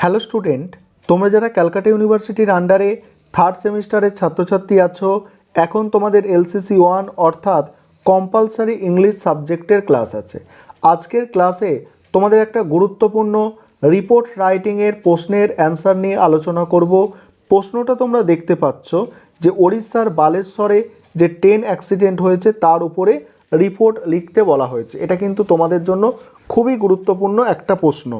Hello student, তোমরা যারা ক্যালকাটা ইউনিভার্সিটির আন্ডারে থার্ড সেমিস্টারের ছাত্রছাত্রী আছো, এখন তোমাদের এলসিসি 1 অর্থাৎ কম্পালসারি ইংলিশ সাবজেক্টের ক্লাস আছে। আজকের ক্লাসে তোমাদের একটা গুরুত্বপূর্ণ রিপোর্ট রাইটিংয়ের প্রশ্নের অ্যান্সার নিয়ে আলোচনা করব। প্রশ্নটা তোমরা দেখতে পাচ্ছ যে ওড়িশার বালেশ্বরে যে ট্রেন অ্যাক্সিডেন্ট হয়েছে তার উপরে রিপোর্ট লিখতে বলা হয়েছে। এটা কিন্তু তোমাদের জন্য খুবই গুরুত্বপূর্ণ একটা প্রশ্ন।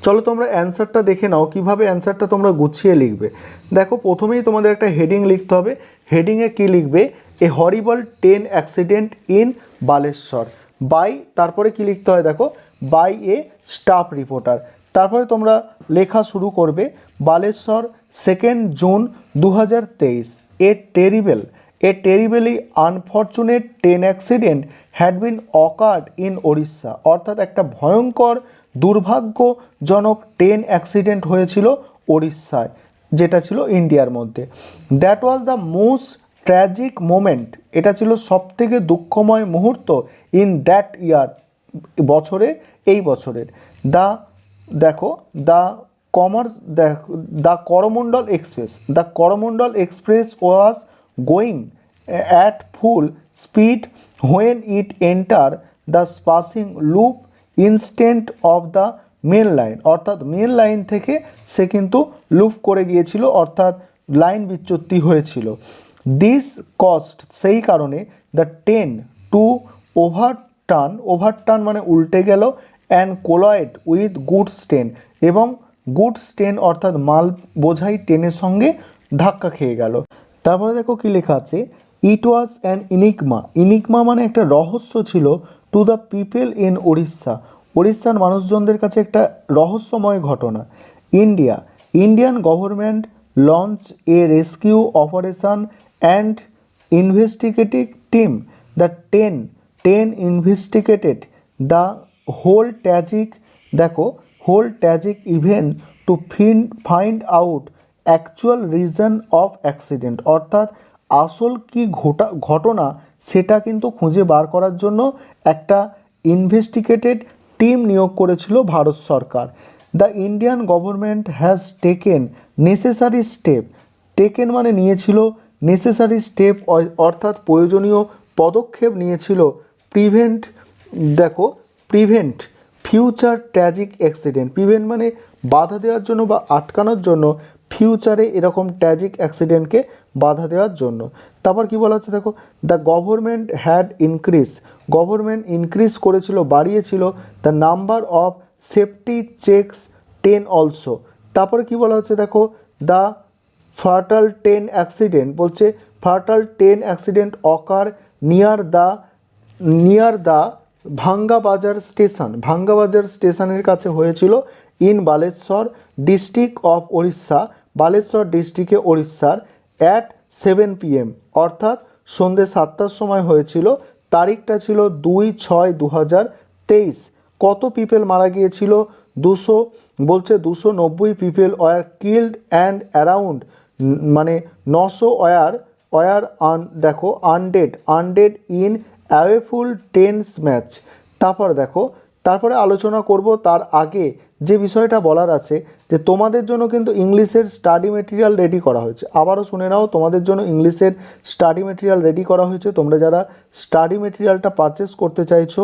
চলো তোমরা অ্যান্সারটা দেখে নাও কিভাবে অ্যান্সারটা তোমরা গুছিয়ে লিখবে। দেখো, প্রথমেই তোমাদের একটা হেডিং লিখতে হবে। হেডিংয়ে কি লিখবে? A horrible train accident in Baleshwar by, তারপরে কি লিখতে হয় দেখো, বাই এ স্টাফ রিপোর্টার। তারপরে তোমরা লেখা শুরু করবে, Balasore 2 June 2023, a terribly unfortunate train accident had been occurred in Odisha, অর্থাৎ একটা ভয়ঙ্কর দুর্ভাগ্যজনক ট্রেন অ্যাক্সিডেন্ট হয়েছিল ওড়িশায়, যেটা ছিল ইন্ডিয়ার মধ্যে। That was the most tragic moment, এটা ছিল সবথেকে দুঃখময় মুহূর্ত ইন দ্যাট ইয়ার, এই বছরের। The Coromandel express was going at full speed when it enter the passing loop instant of the main line, অর্থাৎ মেন লাইন থেকে সে কিন্তু লুপ করে গিয়েছিল, অর্থাৎ লাইন বিচ্যুতি হয়েছিল। দিস কস্ট, সেই কারণে দ্য ট্রেন টু ওভারটার্ন মানে উল্টে গেল, and colloid with goods train, এবং গুডস ট্রেন অর্থাৎ মাল বোঝাই ট্রেনের সঙ্গে ধাক্কা খেয়ে গেল। তারপরে দেখো কি লেখা আছে, ইট ওয়াজ অ্যান ইনিগমা মানে একটা রহস্য ছিল, টু দ্য পিপল ইন ওড়িশার মানুষজনদের কাছে একটা রহস্যময় ঘটনা। Indian government launch a rescue operation and investigative team, the ten investigated the whole tragic event to find out actual reason of accident, অর্থাৎ আসল কি ঘটনা সেটা কিন্তু খুঁজে বার করার জন্য একটা ইনভেস্টিগেটেড টিম নিয়োগ করেছিল ভারত সরকার। The Indian government has taken necessary step, taken মানে নিয়েছিল, নেসেসারি স্টেপ অর্থাৎ প্রয়োজনীয় পদক্ষেপ নিয়েছিল, prevent future tragic accident, prevent মানে বাধা দেওয়ার জন্য বা আটকানোর জন্য, ফিউচারে এরকম ট্র্যাজিক অ্যাক্সিডেন্টকে বাধা দেওয়ার জন্য। তারপর কি বলা হচ্ছে দেখো, দ্য গভর্নমেন্ট ইনক্রিজ করেছিল, বাড়িয়েছিল, the number of safety checks 10 also. তারপরে কি বলা হচ্ছে দেখো, the fatal train accident occur near the Bhangabazar স্টেশনের কাছে হয়েছিল, in Baleshwar district of Odisha, Baleshwar ডিস্ট্রিক্টে ওড়িশার, অ্যাট 7 PM, অর্থাৎ সন্ধ্যে 7টার সময় হয়েছিল। তারিখটা ছিল 2/6/2023। কত পিপল মারা গিয়েছিল? 290 people were killed and around মানে 900 ওয়ার আনডেড ইন অ্যাওয়েফুল টেন্স ম্যাচ। তারপরে আলোচনা করব। তার আগে যে বিষয়টা বলার আছে যে তোমাদের জন্য কিন্তু ইংলিশের স্টাডি মেটেরিয়াল রেডি করা হয়েছে। আবারও শুনে নাও, তোমাদের জন্য ইংলিশের স্টাডি মেটেরিয়াল রেডি করা হয়েছে। তোমরা যারা স্টাডি মেটেরিয়ালটা পারচেস করতে চাইছো,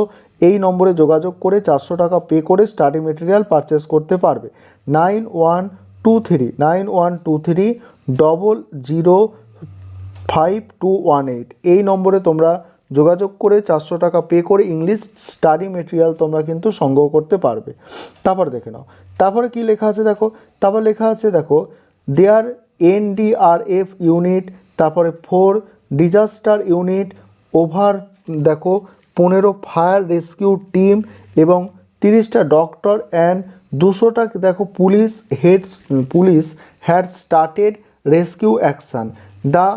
এই নম্বরে যোগাযোগ করে 400 টাকা পে করে স্টাডি মেটেরিয়াল পারচেস করতে পারবে। 9123005218, এই নম্বরে তোমরা যোগাযোগ করে 400 টাকা পে করে ইংলিশ স্টাডি মেটেরিয়াল তোমরা কিন্তু সংগ্রহ করতে পারবে। তারপর দেখে নাও, তারপরে কি লেখা আছে দেখো, দেয়ার NDRF ইউনিট, তারপরে 4 disaster unit, over 15 fire rescue team, এবং 30টা ডক্টর অ্যান্ড 200টা police had started rescue action. The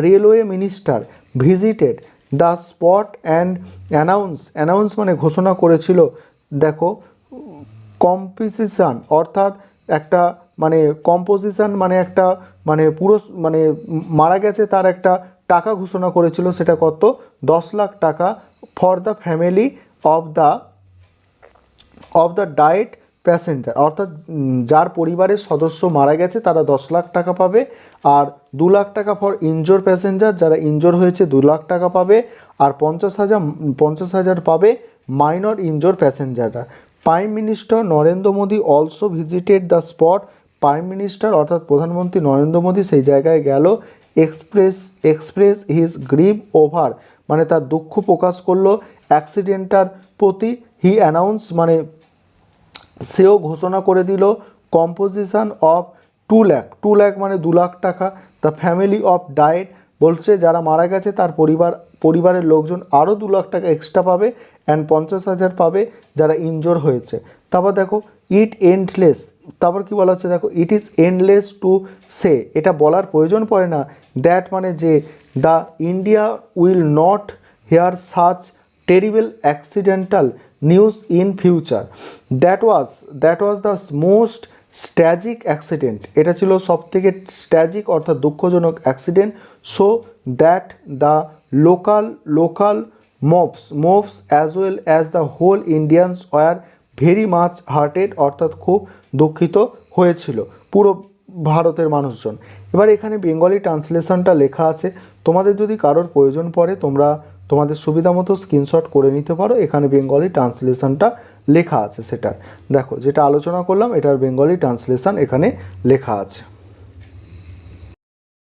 railway minister visited the spot and announce মানে ঘোষণা করেছিল, কম্পোজিশন অর্থাৎ একটা কম্পোজিশন মানে একটা পুরো মারা গেছে তার একটা টাকা ঘোষণা করেছিল, সেটা কত? 10 লাখ টাকা, for the family of the diet passenger, অর্থাৎ যার পরিবারের সদস্য মারা গেছে তারা 10 লাখ টাকা পাবে, আর 2 লাখ টাকা ফর ইনজোর প্যাসেঞ্জার, যারা ইনজোর হয়েছে 2 লাখ টাকা পাবে, আর 50,000 পাবে মাইনর ইনজোর প্যাসেঞ্জাররা। Prime minister Narendra Modi also visited the spot. Prime minister অর্থাৎ প্রধানমন্ত্রী নরেন্দ্র মোদী সেই জায়গায় গেল। এক্সপ্রেস হিজ গ্রিভ ওভার, মানে তার দুঃখ প্রকাশ করলো অ্যাক্সিডেন্টটার প্রতি। হি অ্যানাউন্স, মানে সেও ঘোষণা করে দিল কম্পোজিশন অফ 2 লাখ মানে 2 লাখ টাকা। দ্য ফ্যামিলি অফ ডায়েট, বলছে যারা মারা গেছে তার পরিবারের লোকজন আরও 2 লাখ টাকা এক্সট্রা পাবে, অ্যান্ড 50,000 পাবে যারা ইনজোর হয়েছে। তারপর দেখো ইট এন্ডলেস, তারপর কি বলা হচ্ছে দেখো, it is endless to say, এটা বলার প্রয়োজন পড়ে না, দ্যাট মানে যে the India will not hear such terrible accidental news in future. That was the most tragic accident, এটা ছিল সবথেকে স্ট্র্যাজিক অর্থাৎ দুঃখজনক accident. So that the local mobs as well as the whole Indians were very much hurted, অর্থাৎ খুব দুঃখিত হয়েছিল পুরো ভারতের মানুষজন। এবার এখানে বেঙ্গলি ট্রান্সলেশনটা লেখা আছে, তোমাদের যদি কারোর প্রয়োজন পড়ে তোমরা তোমাদের সুবিধা মতো স্ক্রিনশট করে নিতে পারো, এখানে বেঙ্গলি ট্রান্সলেশনটা লেখা আছে সেটার। দেখো যেটা আলোচনা করলাম এটার বেঙ্গলি ট্রান্সলেশন এখানে লেখা আছে।